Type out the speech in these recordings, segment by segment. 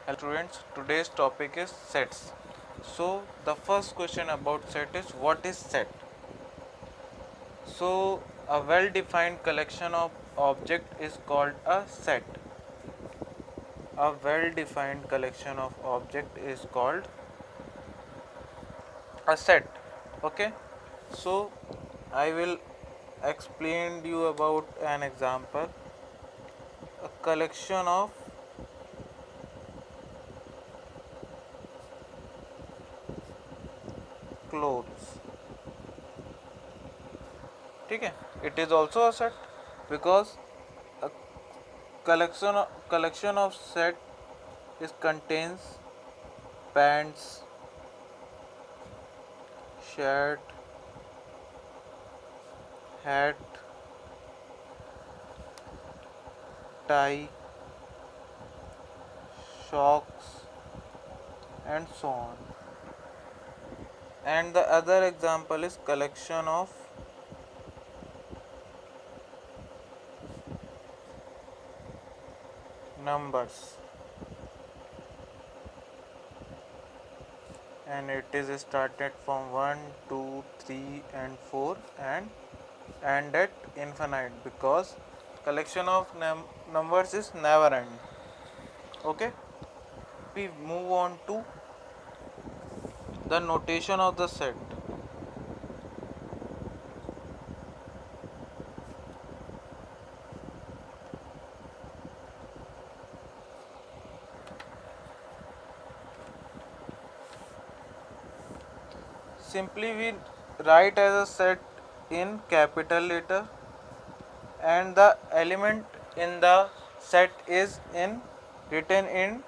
Hello students, today's topic is sets. So the first question about set is what is set? So a well defined collection of object is called a set. A well defined collection of object is called a set. Okay. So I will explain you about an example. A collection of clothes. ठीक है, it is also a set because a collection of set is contains pants, shirt, hat, tie, socks, and so on. And the other example is collection of numbers, and it is started from 1, 2, 3, and 4 and end at infinite because collection of numbers is never end. Okay, we move on to the notation of the set. Simply we write as a set in capital letter and the element in the set is in written in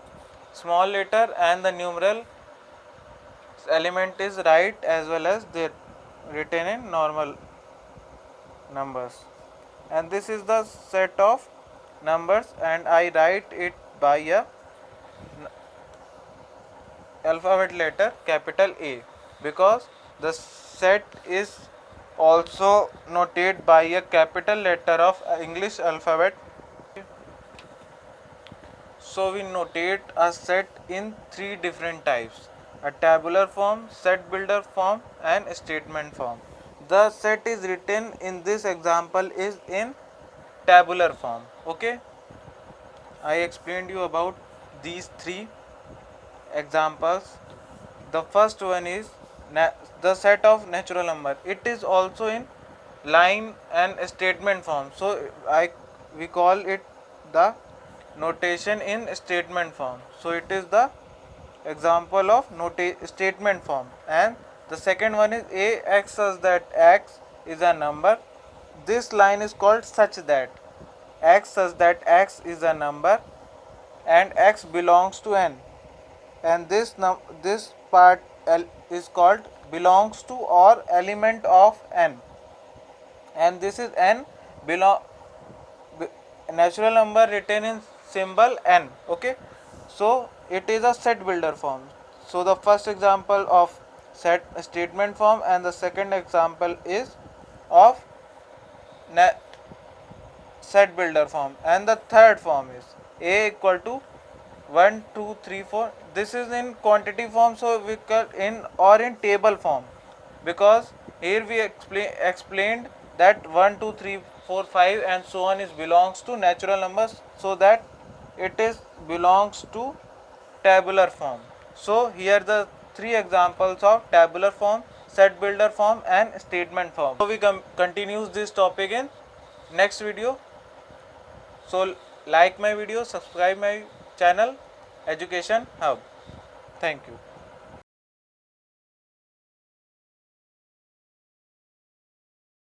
small letter and the numeral element is right as well as they written in normal numbers, and this is the set of numbers and I write it by a alphabet letter capital A because the set is also noted by a capital letter of English alphabet. So we notate a set in three different types: a tabular form, set builder form, and statement form. The set is written in this example is in tabular form. Okay, I explained you about these three examples. The first one is the set of natural number. It is also in line and statement form. So we call it the notation in statement form. So it is the example of statement form. And the second one is a x such that x is a number. This line is called such that x such that x is a number and x belongs to n, and this part is called belongs to or element of n, and this is n belong natural number written in symbol n. Okay, so it is a set builder form. So the first example of set statement form and the second example is of set builder form, and the third form is a equal to 1 2 3 4. This is in quantity form, so we call in or in table form because here we explained that 1 2 3 4 5 and so on is belongs to natural numbers, so that it is belongs to tabular form. So here the three examples of tabular form, set builder form, and statement form. So we continues this topic in next video. So like my video, subscribe my channel Education Hub. Thank you.